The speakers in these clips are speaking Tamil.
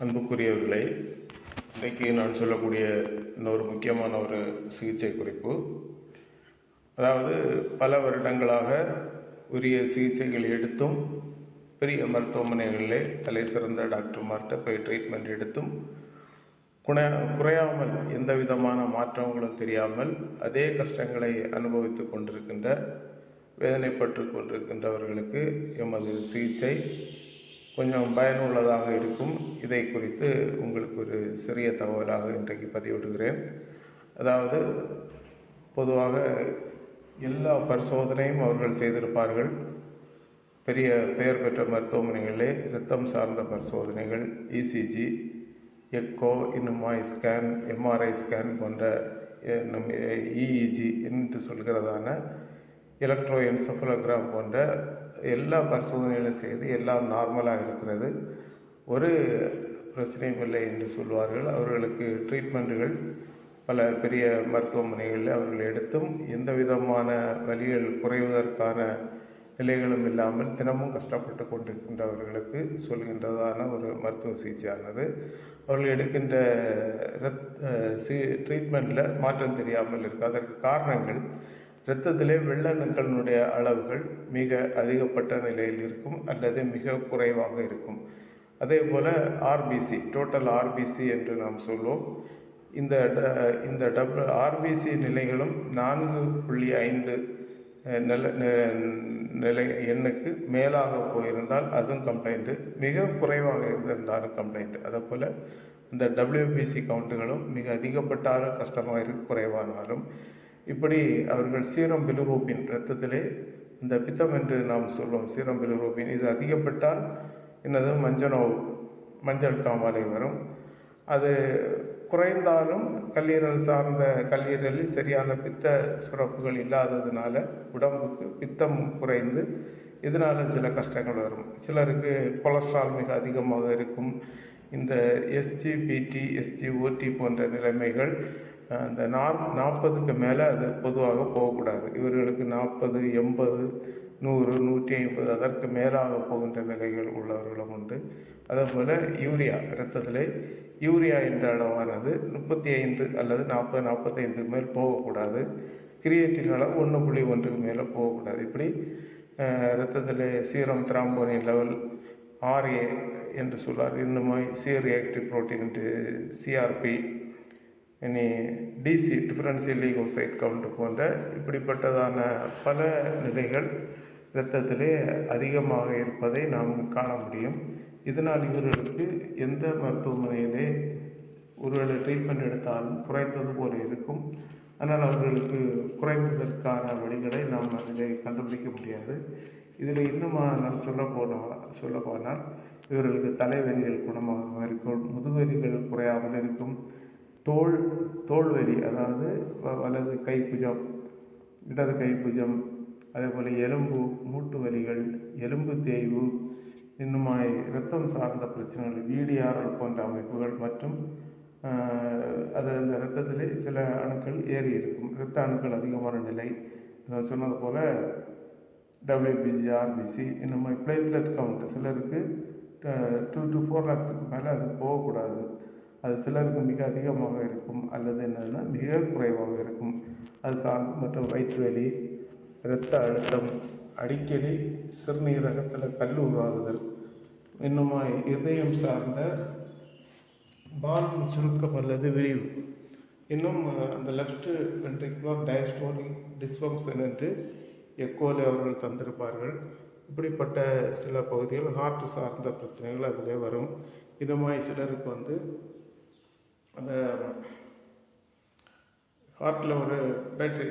அன்புக்குரியவர்களே, இன்றைக்கு நான் சொல்லக்கூடிய இன்னொரு முக்கியமான ஒரு சிகிச்சை குறிப்பு. அதாவது பல வருடங்களாக உரிய சிகிச்சைகள் எடுத்தும் பெரிய மருத்துவமனைகளிலே தலை சிறந்த டாக்டர்மார்கிட்ட போய் ட்ரீட்மெண்ட் எடுத்தும் குறையாமல் எந்த விதமான மாற்றங்களும் தெரியாமல் அதே கஷ்டங்களை அனுபவித்து கொண்டிருக்கின்ற வேதனைப்பட்டு கொண்டிருக்கின்றவர்களுக்கு எமது சிகிச்சை கொஞ்சம் பயனுள்ளதாக இருக்கும். இதை குறித்து உங்களுக்கு ஒரு சிறிய தகவலாக இன்றைக்கு பதிவிடுகிறேன். அதாவது பொதுவாக எல்லா பரிசோதனையும் அவர்கள் செய்திருப்பார்கள். பெரிய பெயர் பெற்ற மருத்துவமனைகளிலே இரத்தம் சார்ந்த பரிசோதனைகள், இசிஜி, எக்கோ, இன்னுமாய் ஸ்கேன், எம்ஆர்ஐ ஸ்கேன் போன்ற இஇஜி என்று சொல்கிறதான எலக்ட்ரோ என்செஃபலோகிராம் போன்ற எல்லா பரிசோதனைகளும் செய்து எல்லாம் நார்மலாக இருக்கிறது, ஒரு பிரச்சனையும் இல்லை என்று சொல்வார்கள். அவர்களுக்கு ட்ரீட்மெண்ட்டுகள் பல பெரிய மருத்துவமனைகளில் அவர்கள் எடுத்தும் எந்த விதமான வலிகள் குறைவதற்கான நிலைகளும் இல்லாமல் தினமும் கஷ்டப்பட்டு கொண்டிருக்கின்றவர்களுக்கு சொல்கின்றதான ஒரு மருத்துவ சிகிச்சையானது. அவர்கள் எடுக்கின்ற ட்ரீட்மெண்ட்டில் மாற்றம் தெரியாமல் இருக்குது. அதற்கு காரணங்கள், இரத்தத்திலே வெள்ளை அணுக்களினுடைய அளவுகள் மிக அதிகப்பட்ட நிலையில் இருக்கும் அல்லது மிக குறைவாக இருக்கும். அதே போல் ஆர்பிசி, டோட்டல் ஆர்பிசி என்று நாம் சொல்வோம். இந்த ஆர்பிசி நிலைகளும் 4.5 நிலை எண்ணுக்கு மேலாக போயிருந்தால் அதுவும் கம்ப்ளைண்ட்டு, மிக குறைவாக இருந்திருந்தாலும் கம்ப்ளைண்ட்டு. அதே போல் இந்த டபிள்யூபிசி கவுண்ட்டுகளும் மிக அதிகப்பட்டாலும் கஷ்டமாக இருக்கும், குறைவானாலும். இப்படி அவர்கள் சீரம் பிலிரூபின், இரத்தத்திலே இந்த பித்தம் என்று நாம் சொல்லுவோம், சீரம் பிலிரூபின், இது அதிகப்பட்டால் என்னது மஞ்சள் காமாலை வரும். அது குறைந்தாலும் கல்லீரலில் சரியான பித்த சுரப்புகள் இல்லாததுனால உடம்புக்கு பித்தம் குறைந்து இதனால் சில கஷ்டங்கள் வரும். சிலருக்கு கொலஸ்ட்ரால் மிக அதிகமாக இருக்கும். இந்த எஸ்ஜிபிடி, எஸ்ஜிஓடி போன்ற நிலைமைகள் அந்த 40க்கு மேலே அது பொதுவாக போகக்கூடாது. இவர்களுக்கு 40, 80, 100, 150 அதற்கு மேலாக போகின்ற நிலைகள் உள்ளவர்களும் உண்டு. அதேபோல் யூரியா, இரத்தத்திலே யூரியா என்ற அளவானது 35 அல்லது 40, 45 மேல் போகக்கூடாது. கிரியேட்டின் அளவு 1.1க்கு மேலே போகக்கூடாது. இப்படி இரத்தத்தில் சீரம் த்ராம்போனின் லெவல், RA என்று சொல்வார், இன்னுமாய் சி ரியாக்டிவ் புரோட்டீன், சிஆர்பி, இனி டிசி, டிஃபரன்ஷியல் லீகோசைட் கவுண்ட் போன்ற இப்படிப்பட்டதான பல நிலைகள் இரத்தத்திலே அதிகமாக இருப்பதை நாம் காண முடியும். இதனால் இவர்களுக்கு எந்த மருத்துவமனையிலே ஒருவேளை ட்ரீட்மெண்ட் எடுத்தாலும் குறைந்தது போல இருக்கும். ஆனால் அவர்களுக்கு குறைந்ததற்கான வழிகளை நாம் அதிலே கண்டுபிடிக்க முடியாது. இதில் இன்னும் நாம் சொல்ல போனால் இவர்களுக்கு தலைவலிகள் குணமாக இருக்கும், முதுவலிகள் குறையாமல் இருக்கும், தோல்வலி, அதாவது வலது கைப்புஜம், இடது கைப்புஜம், அதே போல் எலும்பு மூட்டு வலிகள், எலும்பு தேய்வு, இன்னுமாய் இரத்தம் சார்ந்த பிரச்சனைகள், VDRL போன்ற அமைப்புகள் மற்றும் அது அந்த இரத்தத்திலே சில அணுக்கள் ஏறி இருக்கும், இரத்த அணுக்கள் அதிகமான நிலை, சொன்னது போல் WBC, RBC, இன்னுமாய் பிளேட்லெட் கவுண்ட் சிலருக்கு 2 to 4 lakhs மேலே அது போகக்கூடாது. அது சிலருக்கு மிக அதிகமாக இருக்கும் அல்லது என்னென்னா மிக குறைவாக இருக்கும். அது சார்ந்து மற்றும் வயிற்று வலி, இரத்த அழுத்தம், அடிக்கடி சிறுநீரகத்தில் கல் உருவாகுதல், இன்னுமா இதயம் சார்ந்த பால்வு சுருக்கம் அல்லது விரிவு, இன்னும் அந்த லெஃப்ட் வென்ட்ரிகுலர் டயஸ்டோலிக் டிஸ்ஃபங்க்ஷன் என்று எக்கோலே அவர்கள் தந்திருப்பார்கள். இப்படிப்பட்ட சில பகுதிகள் ஹார்ட் சார்ந்த பிரச்சனைகள் அதிலே வரும். இதுமாய் சிலருக்கு அந்த ஹார்ட்டில் ஒரு பேட்டரி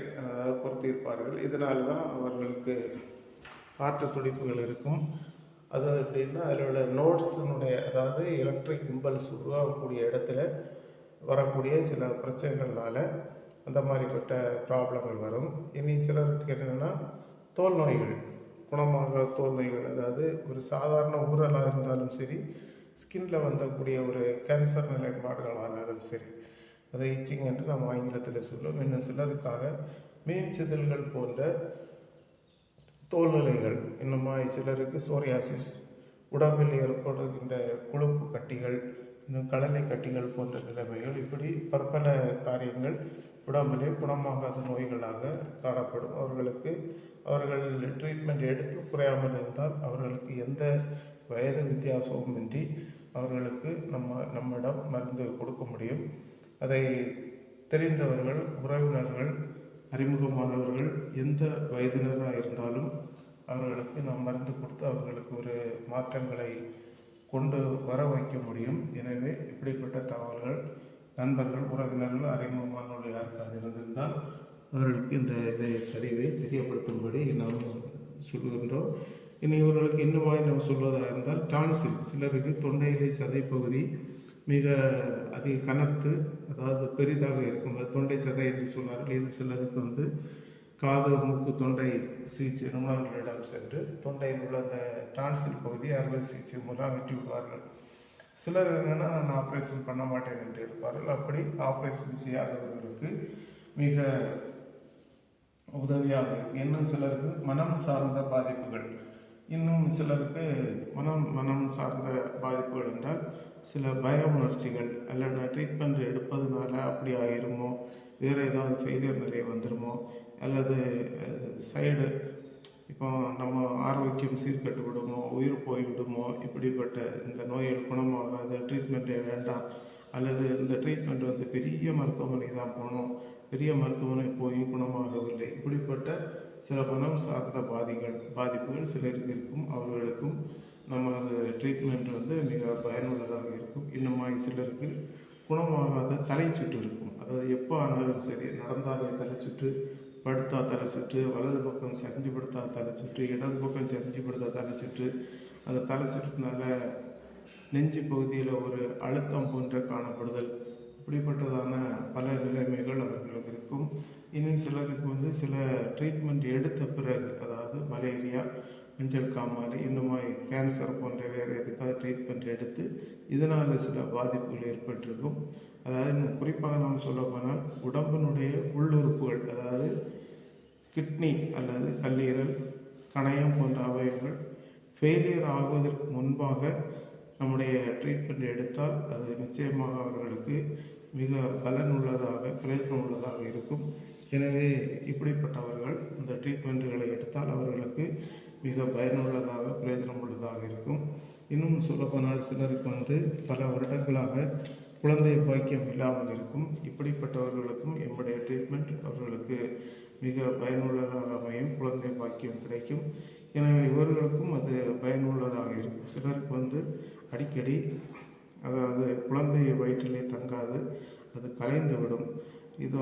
பொருத்தியிருப்பார்கள். இதனால தான் அவர்களுக்கு ஹார்ட் துடிப்புகள் இருக்கும். அது எப்படின்னா அதில் உள்ள நோட்ஸினுடைய, அதாவது எலக்ட்ரிக் இம்பல்ஸ் உருவாகக்கூடிய இடத்துல வரக்கூடிய சில பிரச்சனைகள்னால அந்த மாதிரிப்பட்ட ப்ராப்ளங்கள் வரும். இனி சிலருக்கு என்னென்னா தோல் நோய்கள், குணமாக தோல் நோய்கள், அதாவது ஒரு சாதாரண ஊரலாக இருந்தாலும் சரி, ஸ்கின்ல வந்தக்கூடிய ஒரு கேன்சர் நிலைப்பாடுகளானாலும் சரி, அதை இச்சிங் என்று நாம் ஆங்கிலத்தில் சொல்லுவோம். இன்னும் சிலருக்காக மீன் சிதல்கள் போன்ற தோல்நிலைகள், இன்னுமாய் சிலருக்கு சோரியாசிஸ், உடம்பில் ஏற்படுகின்ற கொழுப்பு கட்டிகள், இன்னும் கடலை கட்டிகள் போன்ற நிலைமைகள், இப்படி பற்பல காரியங்கள் உடம்பிலே குணமாகாத நோய்களாக காணப்படும். அவர்கள் ட்ரீட்மெண்ட் எடுத்து குறையாமல் இருந்தால் அவர்களுக்கு எந்த வயது வித்தியாசமும் இன்றி அவர்களுக்கு நம்மிடம் மருந்து கொடுக்க முடியும். அதை தெரிந்தவர்கள், உறவினர்கள், அறிமுகமானவர்கள் எந்த வயதினராக இருந்தாலும் அவர்களுக்கு நாம் மருந்து கொடுத்து அவர்களுக்கு ஒரு மாற்றங்களை கொண்டு வர வைக்க முடியும். எனவே இப்படிப்பட்ட தகவல்கள் நண்பர்கள், உறவினர்கள், அறிமுகமானவர்கள் யாருக்காக இருந்திருந்தால் அவர்களுக்கு இந்த பதிவை தெரியப்படுத்தும்படி நாம் சொல்லுகின்றோம். இனி இவர்களுக்கு இன்னுமாய் நாம் சொல்வதாக இருந்தால், டான்சில், சிலருக்கு தொண்டையிலே சதைப்பகுதி மிக அதிக கனத்து, அதாவது பெரிதாக இருக்கும், அது தொண்டை சதை என்று சொன்னார்கள். இது சிலருக்கு காது, மூக்கு, தொண்டை சிகிச்சை நிபுணர்களிடம் சென்று தொண்டையில் உள்ள அந்த டான்சில் பகுதியை அறுவை சிகிச்சை மூலம் அகற்றி விடுவார்கள். சிலர் என்னென்னா, நான் ஆப்ரேஷன் பண்ண மாட்டேன் என்று இருப்பார்கள். அப்படி ஆப்ரேஷன் செய்யாதவர்களுக்கு மிக உதவியாக இருக்கும். இன்னும் சிலருக்கு மனம் சார்ந்த பாதிப்புகள், இன்னும் சிலருக்கு மனம் சார்ந்த பாதிப்புகள் என்றால் சில பய உணர்ச்சிகள், அல்லது ட்ரீட்மெண்ட் எடுப்பதுனால அப்படி ஆயிருமோ, வேறு ஏதாவது ஃபெயிலியர் நிலை வந்துடுமோ, அல்லது சைடு இப்போ நம்ம ஆரோக்கியம் சீர்கட்டு விடுமோ, உயிர் போய்விடுமோ, இப்படிப்பட்ட இந்த நோய்கள் குணமாகாத, ட்ரீட்மெண்ட்டே வேண்டாம், அல்லது இந்த ட்ரீட்மெண்ட் பெரிய மருத்துவமனை தான் போகணும், பெரிய மருத்துவமனை போய் குணமாகவில்லை, இப்படிப்பட்ட சில மனம் சார்ந்த பாதிப்புகள் சிலருக்கு இருக்கும். அவர்களுக்கும் நமது ட்ரீட்மெண்ட் மிக பயனுள்ளதாக இருக்கும். இன்னுமாய் சிலருக்கு குணமாகாத தலைச்சுற்று இருக்கும். அதாவது எப்போ ஆனாலும் சரி, நடந்தாலே தலைச்சுற்று, படுத்தா தலைச்சுற்று, வலது பக்கம் சரிஞ்சு படுத்தா தலைச்சுற்று, இடது பக்கம் சரிஞ்சு படுத்தா தலைச்சுற்று, அந்த தலைச்சுற்றுனால நெஞ்சு பகுதியில் ஒரு அழுத்தம் போன்ற காணப்படுதல், இப்படிப்பட்டதான பல நிலைமைகள் அவர்களுக்கு இருக்கும். இன்னும் சிலருக்கு சில ட்ரீட்மெண்ட் எடுத்த பிறகு, அதாவது மலேரியா, மஞ்சள் காமாலை, இன்னுமாய் கேன்சர் போன்ற வேறு எதுக்காக ட்ரீட்மெண்ட் எடுத்து இதனால் சில பாதிப்புகள் ஏற்பட்டிருக்கும். அதாவது இன்னும் குறிப்பாக நாம் சொல்ல போனால், உடம்பினுடைய உள்ளுறுப்புகள், அதாவது கிட்னி அல்லது கல்லீரல், கணையம் போன்ற அவயவங்கள் ஃபெயிலியர் ஆகுவதற்கு முன்பாக நம்முடைய ட்ரீட்மெண்ட் எடுத்தால் அது நிச்சயமாக அவர்களுக்கு மிக பலனுள்ளதாக, பிரயோஜனம் உள்ளதாக இருக்கும். எனவே இப்படிப்பட்டவர்கள் இந்த ட்ரீட்மெண்ட்டுகளை எடுத்தால் அவர்களுக்கு மிக பயனுள்ளதாக, பிரயோஜனம் உள்ளதாக இருக்கும். இன்னும் சொல்லப்போனால் சிலருக்கு பல வருடங்களாக குழந்தை பாக்கியம் இல்லாமல் இருக்கும். இப்படிப்பட்டவர்களுக்கும் என்னுடைய ட்ரீட்மெண்ட் அவர்களுக்கு மிக பயனுள்ளதாக அமையும், குழந்தை பாக்கியம் கிடைக்கும். எனவே இவர்களுக்கும் அது பயனுள்ளதாக இருக்கும். சிலருக்கு அடிக்கடி, அதாவது குழந்தை வயிற்றிலே தங்காது, அது கலைந்து விடும். இது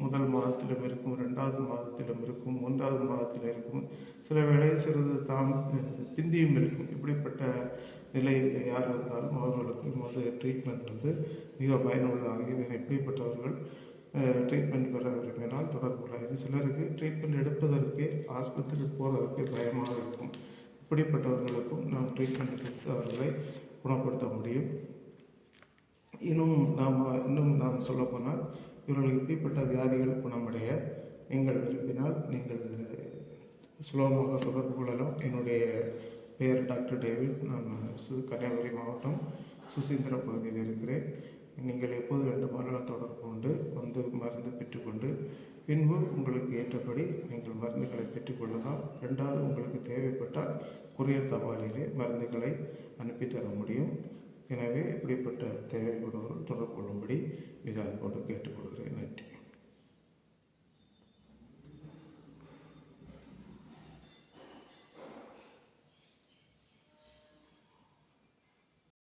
முதல் மாதத்திலும் இருக்கும், 2வது மாதத்திலும் இருக்கும், 3வது மாதத்தில் இருக்கும், சில வேளை சிறிது பிந்தியும் இருக்கும். இப்படிப்பட்ட நிலையில் யார் இருந்தாலும் அவர்களுக்கு ட்ரீட்மெண்ட் மிக பயனுள்ளதாக இருக்கும். இப்படிப்பட்டவர்கள் ட்ரீட்மெண்ட் பெற விரும்பினால் தொடர்பு கொள்ள. சிலருக்கு ட்ரீட்மெண்ட் எடுப்பதற்கு ஆஸ்பத்திரிக்கு போவதற்கு பயமாக இருக்கும். இப்படிப்பட்டவர்களுக்கும் நாம் ட்ரீட்மெண்ட் கொடுத்து அவர்களை குணப்படுத்த முடியும். இன்னும் நாம் சொல்லப்போனால், இவர்களுக்கு இப்படிப்பட்ட வியாதிகள் குணமடைய நீங்கள் விரும்பினால் நீங்கள் சுலபமாக தொடர்பு கொள்ளலாம். என்னுடைய பெயர் டாக்டர் டேவிட். நான் கன்னியாகுமரி மாவட்டம் சுசீந்திரம் பகுதியில் இருக்கிறேன். நீங்கள் எப்போது வேண்டுமானாலும் தொடர்பு கொண்டு மருந்து பெற்றுக்கொண்டு பின்பு உங்களுக்கு ஏற்றபடி நீங்கள் மருந்துகளை பெற்றுக்கொள்ளலாம். 2வது, உங்களுக்கு தேவைப்பட்டால் கொரியர் தபாலிலே மருந்துகளை அனுப்பித்தர முடியும். எனவே இப்படிப்பட்ட தேவைப்படுவர்கள் தொடர்பு கொள்ளும்படி மிக அன்போடு கேட்டுக்கொள்கிறேன்.